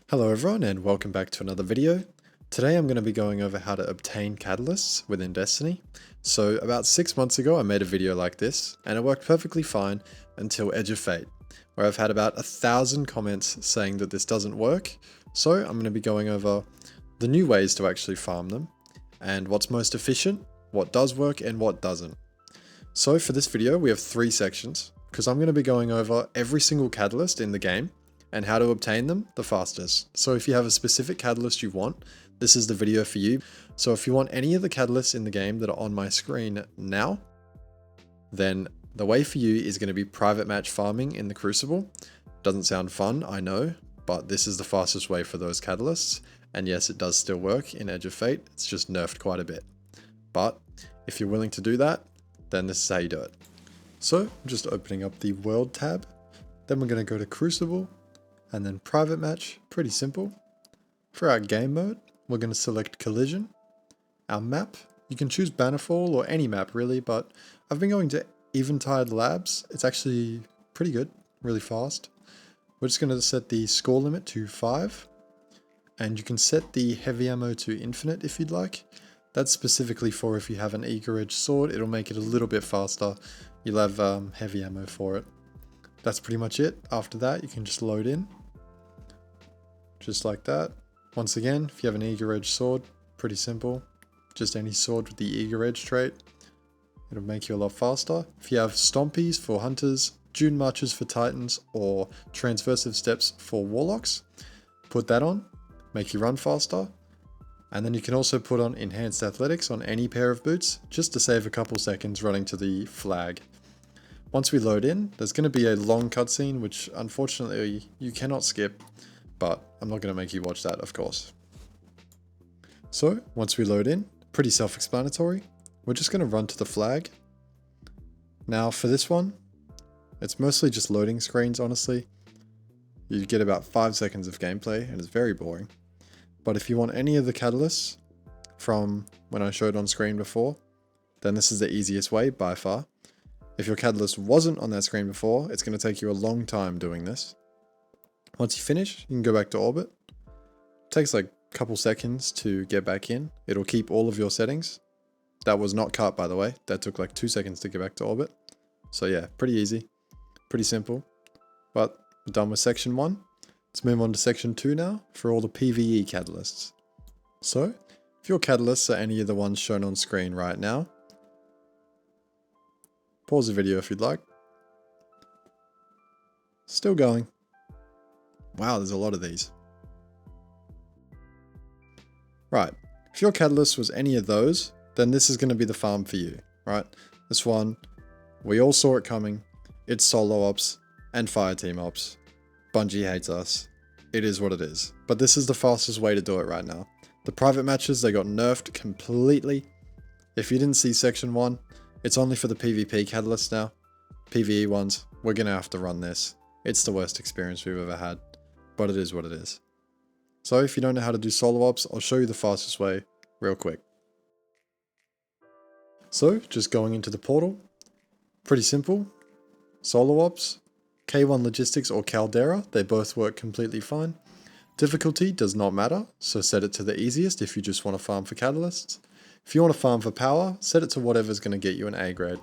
Hello everyone and welcome back to another video. Today I'm going to be going over how to obtain catalysts within Destiny. So about 6 months ago I made a video like this and it worked perfectly fine until Edge of Fate, where I've had about 1,000 comments saying that this doesn't work. So I'm going to be going over the new ways to actually farm them and what's most efficient, what does work and what doesn't. So for this video we have 3 sections because I'm going to be going over every single catalyst in the game and how to obtain them the fastest. So if you have a specific catalyst you want, this is the video for you. So if you want any of the catalysts in the game that are on my screen now, then the way for you is going to be private match farming in the Crucible. Doesn't sound fun, I know, but this is the fastest way for those catalysts. And yes, it does still work in Edge of Fate, it's just nerfed quite a bit. But if you're willing to do that, then this is how you do it. So I'm just opening up the World tab, then we're going to go to Crucible, and then private match, pretty simple. For our game mode, we're going to select collision. Our map, you can choose Bannerfall or any map really, but I've been going to Eventide Labs. It's actually pretty good, really fast. We're just going to set the score limit to 5, and you can set the heavy ammo to infinite if you'd like. That's specifically for if you have an eager edge sword, it'll make it a little bit faster. You'll have heavy ammo for it. That's pretty much it. After that, you can just load in. Just like that. Once again, if you have an eager edge sword, pretty simple. Just any sword with the eager edge trait. It'll make you a lot faster. If you have stompies for hunters, Dune marches for titans, or transversive steps for warlocks, put that on, make you run faster. And then you can also put on enhanced athletics on any pair of boots, just to save a couple seconds running to the flag. Once we load in, there's going to be a long cutscene, which unfortunately you cannot skip, but I'm not going to make you watch that, of course. So once we load in, pretty self-explanatory, we're just going to run to the flag. Now for this one, it's mostly just loading screens, honestly. You get about 5 seconds of gameplay and it's very boring. But if you want any of the catalysts from when I showed on screen before, then this is the easiest way by far. If your catalyst wasn't on that screen before, it's going to take you a long time doing this. Once you finish, you can go back to orbit. It takes like a couple seconds to get back in. It'll keep all of your settings. That was not cut, by the way. That took like 2 seconds to get back to orbit. So yeah, pretty easy, pretty simple. But we're done with section 1. Let's move on to section 2 now for all the PvE catalysts. So if your catalysts are any of the ones shown on screen right now, pause the video if you'd like. Still going. Wow, there's a lot of these. Right, if your catalyst was any of those, then this is going to be the farm for you, right? This one, we all saw it coming. It's solo ops and fireteam ops. Bungie hates us. It is what it is. But this is the fastest way to do it right now. The private matches, they got nerfed completely. If you didn't see section 1, it's only for the PvP catalysts now. PvE ones, we're going to have to run this. It's the worst experience we've ever had, but it is what it is. So if you don't know how to do solo ops, I'll show you the fastest way real quick. So just going into the portal, pretty simple. Solo ops, K1 logistics or Caldera, they both work completely fine. Difficulty does not matter, so set it to the easiest if you just want to farm for catalysts. If you want to farm for power, set it to whatever's going to get you an A grade.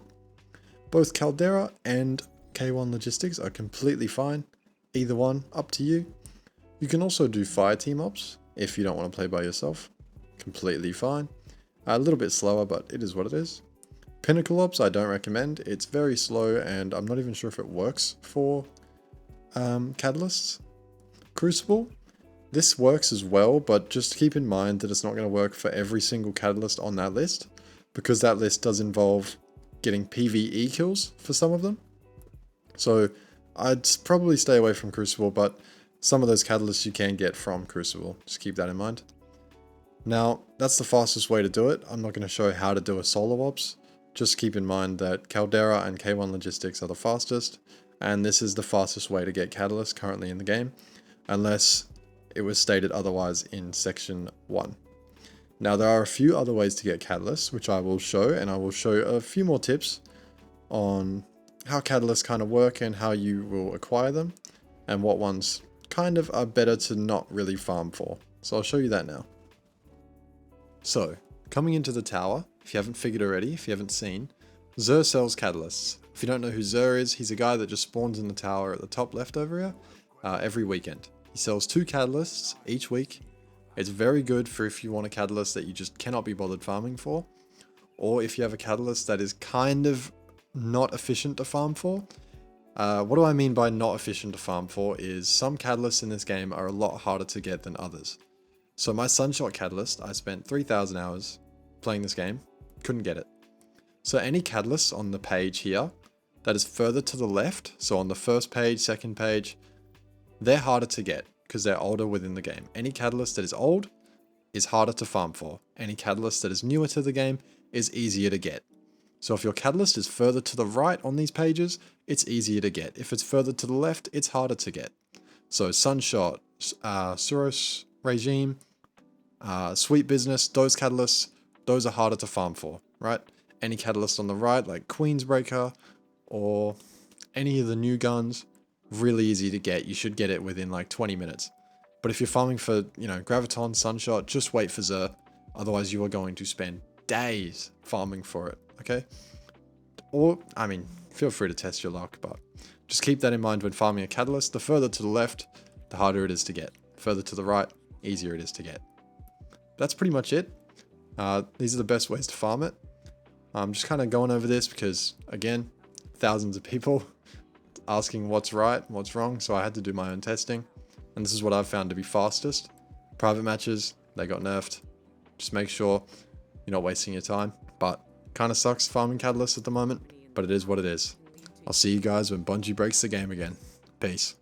Both Caldera and K1 logistics are completely fine. Either one, up to you. You can also do fireteam ops if you don't want to play by yourself. Completely fine. A little bit slower, but it is what it is. Pinnacle ops I don't recommend. It's very slow and I'm not even sure if it works for catalysts. Crucible. This works as well, but just keep in mind that it's not going to work for every single catalyst on that list, because that list does involve getting PvE kills for some of them. So I'd probably stay away from Crucible, but some of those catalysts you can get from Crucible. Just keep that in mind. Now, that's the fastest way to do it. I'm not going to show how to do a solo ops. Just keep in mind that Caldera and K1 logistics are the fastest, and this is the fastest way to get catalysts currently in the game, unless it was stated otherwise in section 1. Now there are a few other ways to get catalysts, which I will show, and I will show a few more tips on how catalysts kind of work and how you will acquire them, and what ones kind of are better to not really farm for. So I'll show you that now. So, coming into the tower, if you haven't figured already, if you haven't seen, Xur sells catalysts. If you don't know who Xur is, he's a guy that just spawns in the tower at the top left over here every weekend. He sells 2 catalysts each week. It's very good for if you want a catalyst that you just cannot be bothered farming for, or if you have a catalyst that is kind of not efficient to farm for. What do I mean by not efficient to farm for is some catalysts in this game are a lot harder to get than others. So my Sunshot catalyst, I spent 3,000 hours playing this game, couldn't get it. So any catalysts on the page here that is further to the left, so on the first page, second page, they're harder to get because they're older within the game. Any catalyst that is old is harder to farm for. Any catalyst that is newer to the game is easier to get. So if your catalyst is further to the right on these pages, it's easier to get. If it's further to the left, it's harder to get. So Sunshot, Suros Regime, Sweet Business, those catalysts, those are harder to farm for, right? Any catalyst on the right, like Queensbreaker, or any of the new guns, really easy to get. You should get it within like 20 minutes. But if you're farming for, Graviton, Sunshot, just wait for Xur. Otherwise you are going to spend days farming for it, okay? Or, feel free to test your luck, but just keep that in mind when farming a catalyst. The further to the left, the harder it is to get. Further to the right, easier it is to get. That's pretty much it. These are the best ways to farm it. I'm just kind of going over this because, again, thousands of people asking what's right, what's wrong, so I had to do my own testing. And this is what I've found to be fastest. Private matches, they got nerfed. Just make sure you're not wasting your time. But kind of sucks farming catalysts at the moment, but it is what it is. I'll see you guys when Bungie breaks the game again. Peace.